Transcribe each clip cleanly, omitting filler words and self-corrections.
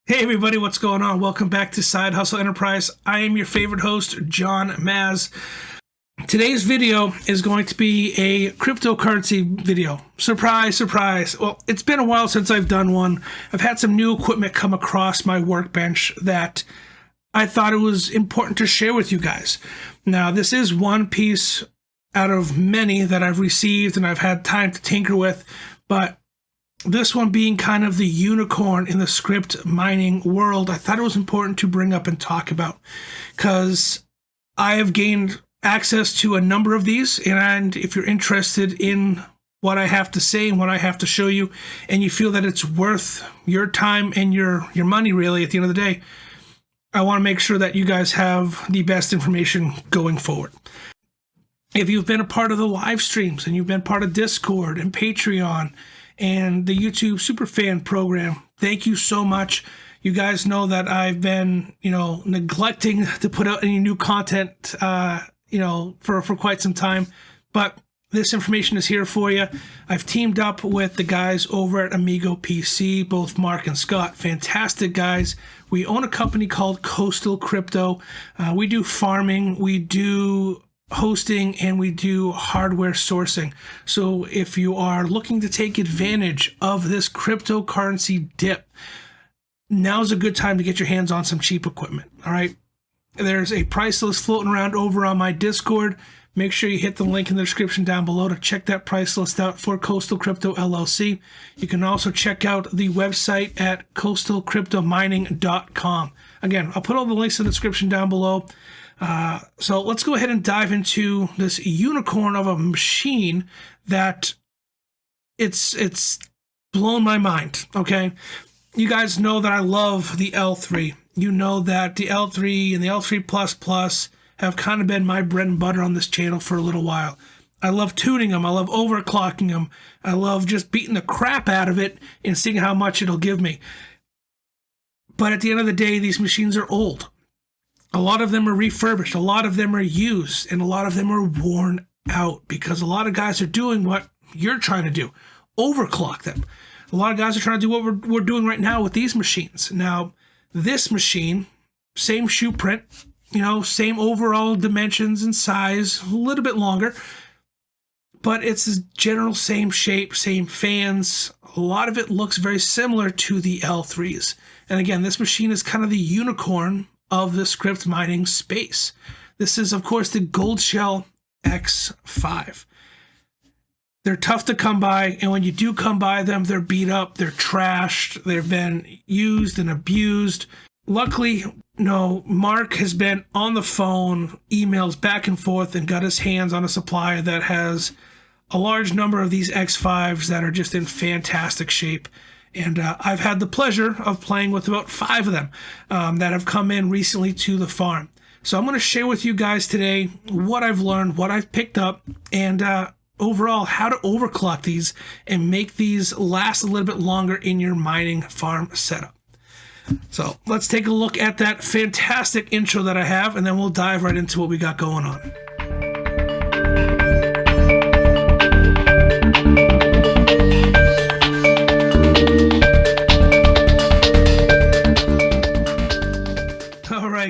Hey everybody, what's going on? Welcome back to Side Hustle Enterprise. I am your favorite host, John Maz. Today's video is going to be a cryptocurrency video. Surprise, surprise. Well, it's been a while since I've done one. I've had some new equipment come across my workbench that I thought it was important to share with you guys. Now, this is one piece out of many that I've received and I've had time to tinker with, but this one being kind of the unicorn in the script mining world, I thought it was important to bring up and talk about because I have gained access to a number of these, and if you're interested in what I have to say and what I have to show you, and you feel that it's worth your time and your money really at the end of the day, I want to make sure that you guys have the best information going forward. If you've been a part of the live streams and you've been part of Discord and Patreon and the YouTube Superfan program, thank you so much. You guys know that I've been, neglecting to put out any new content, for quite some time, but this information is here for you. I've teamed up with the guys over at Amigo PC, both Mark and Scott, fantastic guys. We own a company called Coastal Crypto. We do farming, we do hosting, and we do hardware sourcing. So if you are looking to take advantage of this cryptocurrency dip, now's a good time to get your hands on some cheap equipment. All right, there's a price list floating around over on my Discord. Make sure you hit the link in the description down below to check that price list out for Coastal Crypto LLC. You can also check out the website at coastalcryptomining.com. Again, I'll put all the links in the description down below. So let's go ahead and dive into this unicorn of a machine that it's blown my mind, okay? You guys know that I love the L3. You know that the L3 and the L3++ have kind of been my bread and butter on this channel for a little while. I love tuning them. I love overclocking them. I love just beating the crap out of it and seeing how much it'll give me. But at the end of the day, these machines are old. A lot of them are refurbished, a lot of them are used, and a lot of them are worn out because a lot of guys are doing what you're trying to do, overclock them. A lot of guys are trying to do what we're doing right now with these machines. Now, this machine, same shoe print, same overall dimensions and size, a little bit longer, but it's the general same shape, same fans. A lot of it looks very similar to the L3s. And again, this machine is kind of the unicorn of the script mining space. This is, of course, the Goldshell X5. They're tough to come by, and when you do come by them, they're beat up, they're trashed, they've been used and abused. Luckily, Mark has been on the phone, emails back and forth, and got his hands on a supplier that has a large number of these X5s that are just in fantastic shape. And I've had the pleasure of playing with about 5 of them that have come in recently to the farm. So I'm going to share with you guys today what I've learned, what I've picked up, and overall how to overclock these and make these last a little bit longer in your mining farm setup. So let's take a look at that fantastic intro that I have, and then we'll dive right into what we got going on.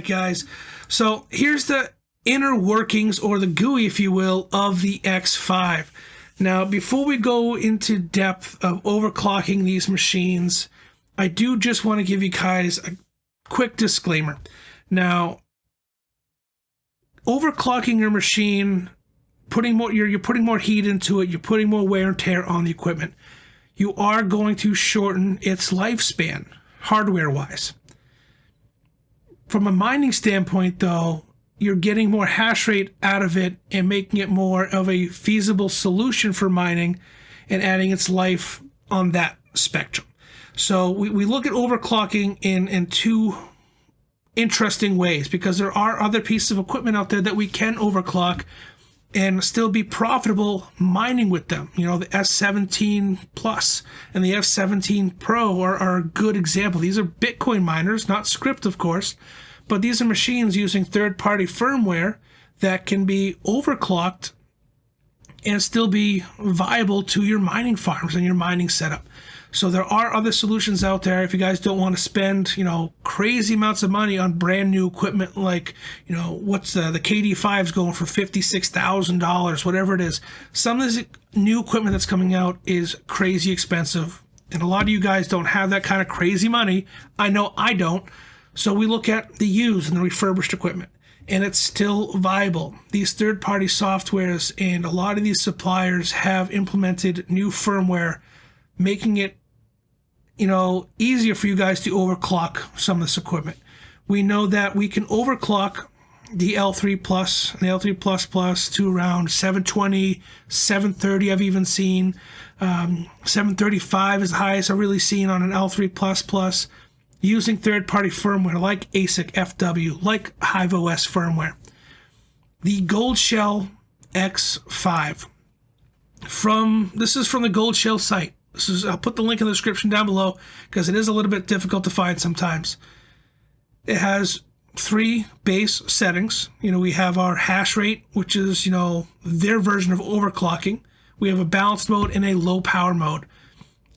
Guys, so here's the inner workings, or the GUI, if you will, of the X5. Now, before we go into depth of overclocking these machines, I do just want to give you guys a quick disclaimer. Now, overclocking your machine, you're putting more heat into it, you're putting more wear and tear on the equipment. You are going to shorten its lifespan, hardware-wise. From a mining standpoint, though, you're getting more hash rate out of it and making it more of a feasible solution for mining and adding its life on that spectrum. So we look at overclocking in two interesting ways, because there are other pieces of equipment out there that we can overclock and still be profitable mining with them. The S17 Plus and the F17 Pro are a good example. These are Bitcoin miners, not script, of course, but these are machines using third-party firmware that can be overclocked and still be viable to your mining farms and your mining setup. So there are other solutions out there if you guys don't want to spend, crazy amounts of money on brand new equipment like, what's the KD5's going for $56,000, whatever it is. Some of this new equipment that's coming out is crazy expensive. And a lot of you guys don't have that kind of crazy money. I know I don't. So we look at the used and the refurbished equipment, and it's still viable. These third-party softwares and a lot of these suppliers have implemented new firmware, making it, easier for you guys to overclock some of this equipment. We know that we can overclock the L3 Plus and the L3 Plus Plus to around 720, 730 I've even seen. 735 is the highest I've really seen on an L3 Plus Plus using third-party firmware like ASIC FW, like HiveOS firmware. The Goldshell X5. This is from the Goldshell site. I'll put the link in the description down below because it is a little bit difficult to find sometimes. It has 3 base settings. We have our hash rate, which is, their version of overclocking. We have a balanced mode and a low power mode.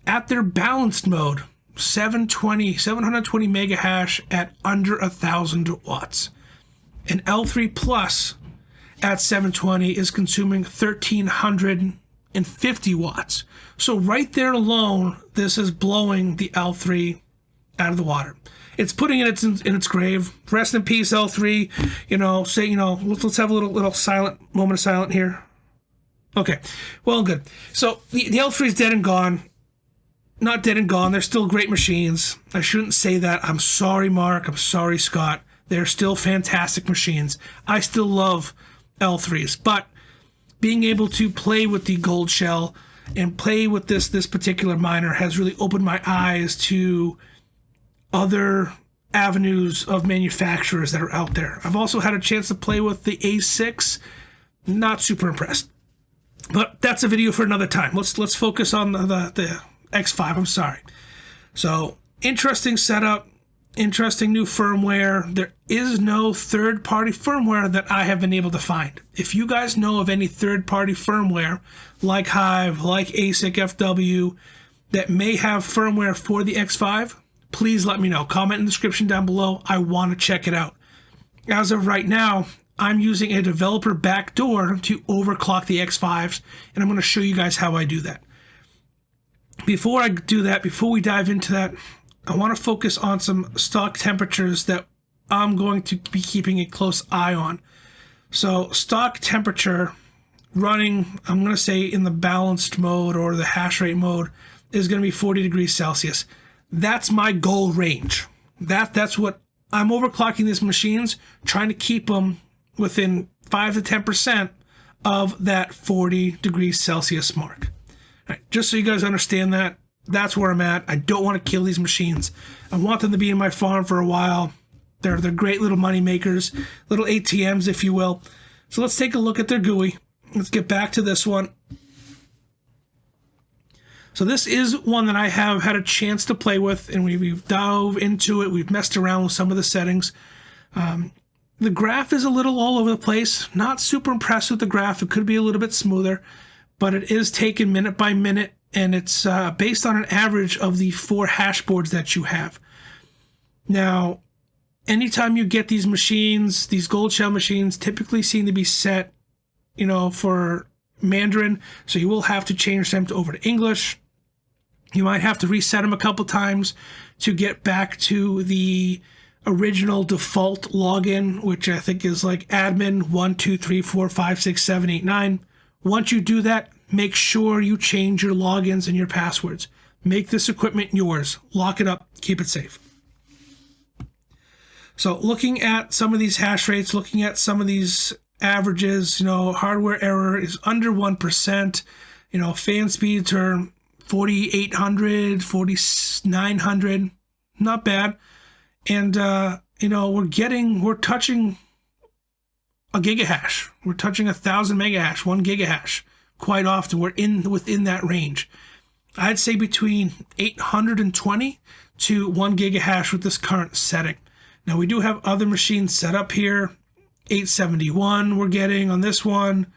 At their balanced mode, 720 mega hash at under 1,000 watts. An L3 Plus at 720 is consuming 1,350 watts. So right there alone, this is blowing the L3 out of the water. It's putting it in its grave. Rest in peace, L3. Let's have a little silent moment of silence here. Okay, well, good. So the L3 is dead and gone. Not dead and gone. They're still great machines. I shouldn't say that. I'm sorry, Mark. I'm sorry, Scott. They're still fantastic machines. I still love L3s, but being able to play with the Goldshell and play with this particular miner has really opened my eyes to other avenues of manufacturers that are out there. I've also had a chance to play with the A6. Not super impressed, but that's a video for another time. Let's focus on the X5. I'm sorry. So interesting setup, interesting new firmware. There is no third-party firmware that I have been able to find. If you guys know of any third-party firmware like Hive, like ASIC FW, that may have firmware for the X5, please let me know. Comment in the description down below. I want to check it out. As of right now, I'm using a developer backdoor to overclock the X5s, and I'm going to show you guys how I do that. Before I do that, before we dive into that, I want to focus on some stock temperatures that I'm going to be keeping a close eye on. So stock temperature running, I'm going to say in the balanced mode or the hash rate mode, is going to be 40 degrees Celsius. That's my goal range. That's what I'm overclocking these machines, trying to keep them within 5 to 10% of that 40 degrees Celsius mark. All right, just so you guys understand that, that's where I'm at. I don't want to kill these machines. I want them to be in my farm for a while. They're great little money makers, little ATMs, if you will. So let's take a look at their GUI. Let's get back to this one. So this is one that I have had a chance to play with, and we've dove into it. We've messed around with some of the settings. The graph is a little all over the place. Not super impressed with the graph. It could be a little bit smoother, but it is taken minute by minute, and it's based on an average of the 4 hash boards that you have. Now, anytime you get these machines, these Goldshell machines typically seem to be set, for Mandarin, so you will have to change them over to English. You might have to reset them a couple times to get back to the original default login, which I think is like admin 1 2 3 4 5 6 7 8 9. Once you do that, make sure you change your logins and your passwords. Make this equipment yours. Lock it up. Keep it safe. So looking at some of these hash rates, looking at some of these averages, hardware error is under 1%. Fan speeds are 4,800, 4,900. Not bad. And, we're touching a gigahash. We're touching 1,000 megahash, 1 gigahash. Quite often, we're within that range. I'd say between 820 to 1 gigahash with this current setting. Now, we do have other machines set up here. 871 we're getting on this one,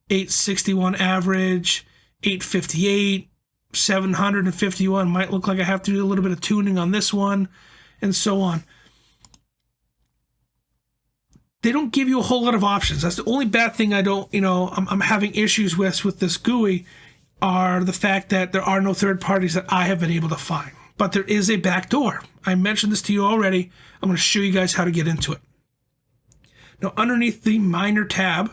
861 average, 858, 751 might look like I have to do a little bit of tuning on this one, and so on. They don't give you a whole lot of options. That's the only bad thing I'm having issues with this GUI, are the fact that there are no third parties that I have been able to find. But there is a back door. I mentioned this to you already. I'm going to show you guys how to get into it. Now, underneath the miner tab,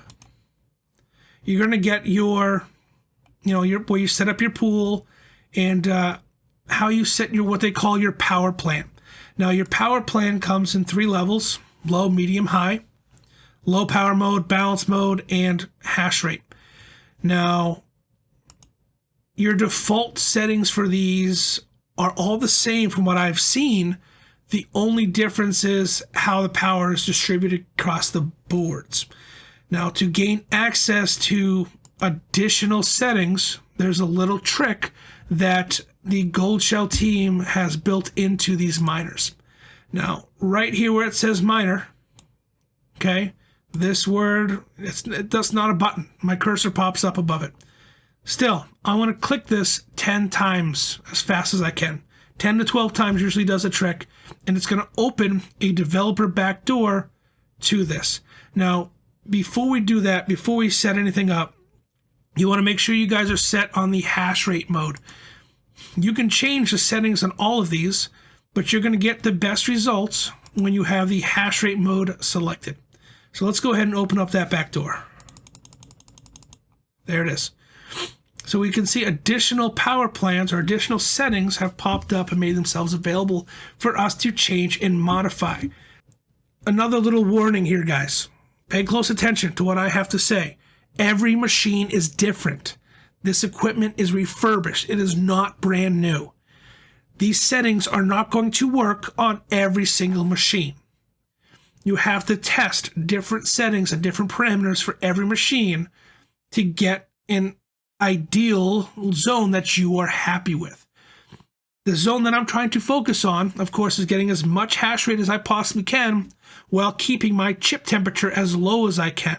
you're going to get your where you set up your pool, and how you set what they call your power plan. Now, your power plan comes in 3 levels: low, medium, high, low power mode, balance mode, and hash rate. Now, your default settings for these are all the same from what I've seen. The only difference is how the power is distributed across the boards. Now, to gain access to additional settings, there's a little trick that the Goldshell team has built into these miners. Now, right here where it says miner, okay, this word, that's not a button. My cursor pops up above it. Still, I want to click this 10 times as fast as I can. 10 to 12 times usually does a trick, and it's going to open a developer backdoor to this. Now, before we do that, before we set anything up, you want to make sure you guys are set on the hash rate mode. You can change the settings on all of these, but you're going to get the best results when you have the hash rate mode selected. So let's go ahead and open up that back door. There it is. So we can see additional power plans or additional settings have popped up and made themselves available for us to change and modify. Another little warning here, guys. Pay close attention to what I have to say. Every machine is different. This equipment is refurbished. It is not brand new. These settings are not going to work on every single machine. You have to test different settings and different parameters for every machine to get an ideal zone that you are happy with. The zone that I'm trying to focus on, of course, is getting as much hash rate as I possibly can while keeping my chip temperature as low as I can.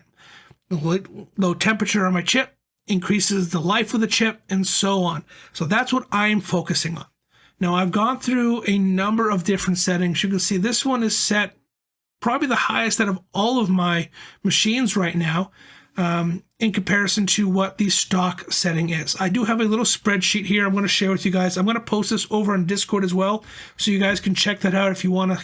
The low temperature on my chip increases the life of the chip, and so on. So that's what I'm focusing on. Now, I've gone through a number of different settings. You can see this one is set probably the highest out of all of my machines right now, in comparison to what the stock setting is. I do have a little spreadsheet here I'm going to share with you guys. I'm going to post this over on Discord as well, so you guys can check that out if you want to,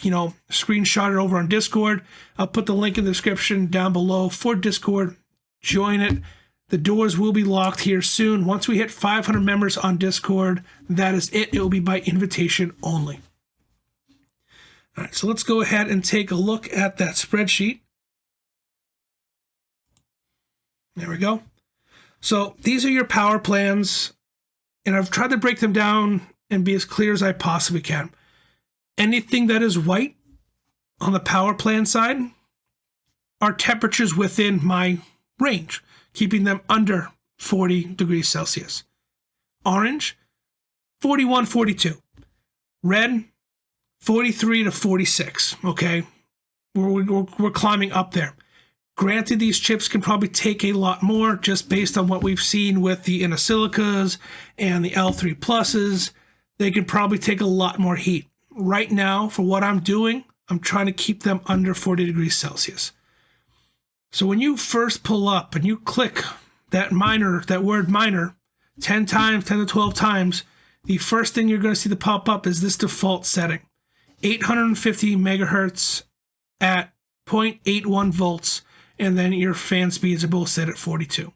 screenshot it over on Discord. I'll put the link in the description down below for Discord. Join it. The doors will be locked here soon. Once we hit 500 members on Discord, that is it. It will be by invitation only. All right, so let's go ahead and take a look at that spreadsheet. There we go. So these are your power plans, and I've tried to break them down and be as clear as I possibly can. Anything that is white on the power plan side are temperatures within my range, keeping them under 40 degrees Celsius. Orange, 41, 42. Red, 43 to 46, okay? We're climbing up there. Granted, these chips can probably take a lot more just based on what we've seen with the Innosilicas and the L3 Pluses. They can probably take a lot more heat. Right now, for what I'm doing, I'm trying to keep them under 40 degrees Celsius. So when you first pull up and you click that word miner, 10 times, 10 to 12 times, the first thing you're going to see that pop up is this default setting. 850 megahertz at 0.81 volts, and then your fan speeds are both set at 42.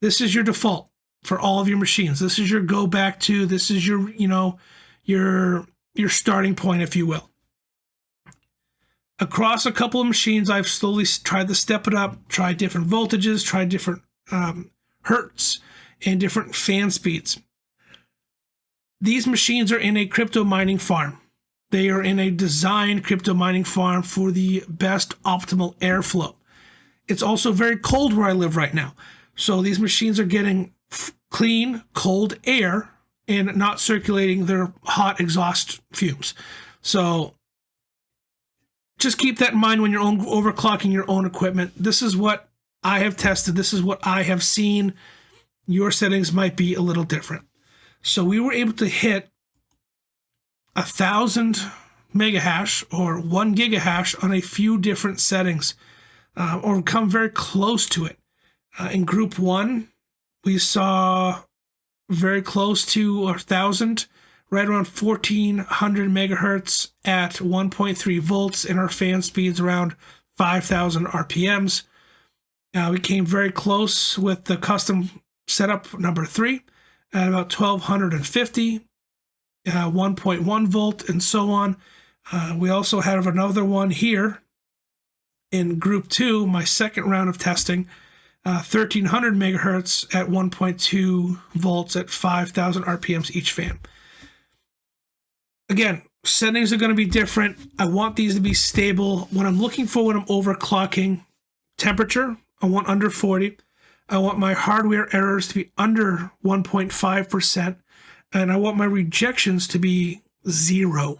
This is your default for all of your machines. This is your go back to, this is your, your starting point, if you will. Across a couple of machines, I've slowly tried to step it up, tried different voltages, tried different hertz, and different fan speeds. These machines are in a crypto mining farm. They are in a designed crypto mining farm for the best optimal airflow. It's also very cold where I live right now. So these machines are getting clean, cold air and not circulating their hot exhaust fumes. So just keep that in mind when you're overclocking your own equipment. This is what I have tested. This is what I have seen. Your settings might be a little different. So we were able to hit 1,000 megahash or 1 gigahash on a few different settings, or come very close to it. In group 1, we saw very close to 1,000, right around 1,400 megahertz at 1.3 volts, and our fan speeds around 5,000 RPMs. We came very close with the custom setup number 3 at about 1,250, 1.1 volt, and so on. We also have another one here in group 2, my second round of testing, 1,300 megahertz at 1.2 volts at 5,000 RPMs each fan. Again, settings are going to be different. I want these to be stable. What I'm looking for when I'm overclocking, temperature, I want under 40. I want my hardware errors to be under 1.5%. And I want my rejections to be 0.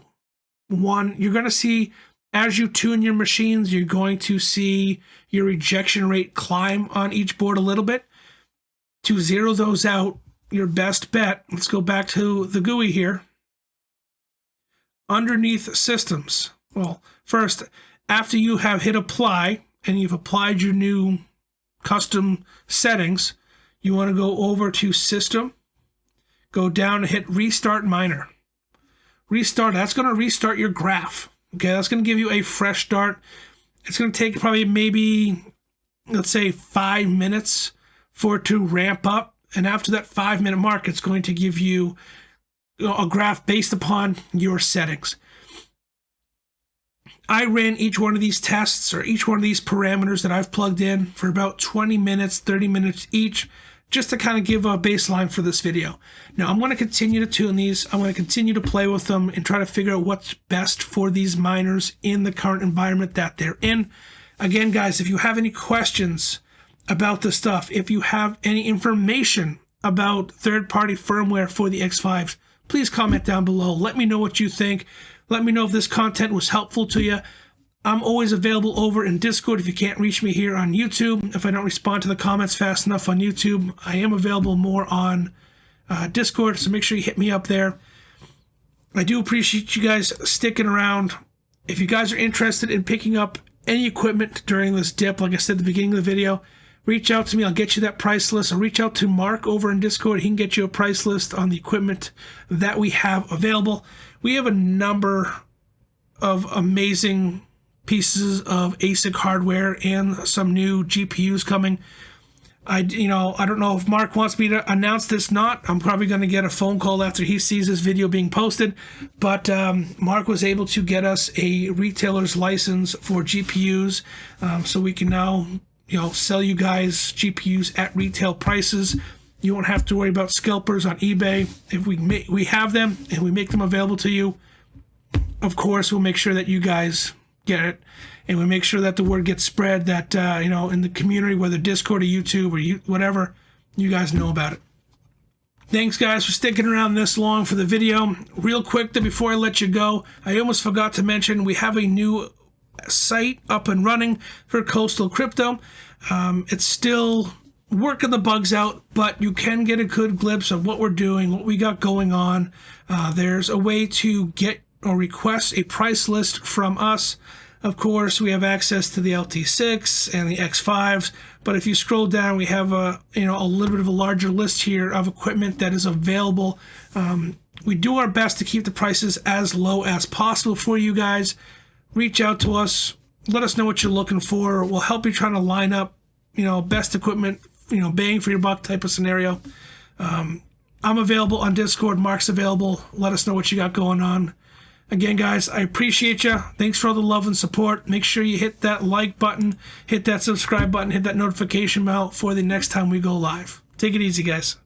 1, you're going to see, as you tune your machines, you're going to see your rejection rate climb on each board a little bit. To zero those out, your best bet, let's go back to the GUI here. Underneath systems. Well, first, after you have hit apply and you've applied your new custom settings, you want to go over to system, go down and hit restart miner. Restart, that's going to restart your graph. Okay, that's going to give you a fresh start. It's going to take probably maybe, let's say, 5 minutes for it to ramp up. And after that 5-minute mark, it's going to give you a graph based upon your settings. I ran each one of these tests or each one of these parameters that I've plugged in for about 20 minutes, 30 minutes each, just to kind of give a baseline for this video. Now, I'm going to continue to tune these. I'm going to continue to play with them and try to figure out what's best for these miners in the current environment that they're in. Again, guys, if you have any questions about this stuff, if you have any information about third-party firmware for the X5s, please comment down below. Let me know what you think. Let me know if this content was helpful to you. I'm always available over in Discord if you can't reach me here on YouTube. If I don't respond to the comments fast enough on YouTube, I am available more on Discord, so make sure you hit me up there. I do appreciate you guys sticking around. If you guys are interested in picking up any equipment during this dip, like I said at the beginning of the video, reach out to me. I'll get you that price list. Or reach out to Mark over in Discord. He can get you a price list on the equipment that we have available. We have a number of amazing pieces of ASIC hardware and some new GPUs coming. I don't know if Mark wants me to announce this. Not. I'm probably going to get a phone call after he sees this video being posted. But Mark was able to get us a retailer's license for GPUs, so we can now sell you guys GPUs at retail prices. You won't have to worry about scalpers on eBay. If we have them and we make them available to you, of course, we'll make sure that you guys get it, and we make sure that the word gets spread, that in the community, whether Discord or YouTube or whatever, you guys know about it. Thanks, guys, for sticking around this long for the video. Real quick, before I let you go, I almost forgot to mention we have a new site up and running for Coastal Crypto. It's still working the bugs out, but you can get a good glimpse of what we're doing, what we got going on. There's a way to get or request a price list from us. Of course, we have access to the LT6 and the X5s, but if you scroll down, we have a little bit of a larger list here of equipment that is available. We do our best to keep the prices as low as possible for you guys. Reach out to us. Let us know what you're looking for. We'll help you trying to line up, best equipment, bang for your buck type of scenario. I'm available on Discord. Mark's available. Let us know what you got going on. Again, guys, I appreciate you. Thanks for all the love and support. Make sure you hit that like button, hit that subscribe button, hit that notification bell for the next time we go live. Take it easy, guys.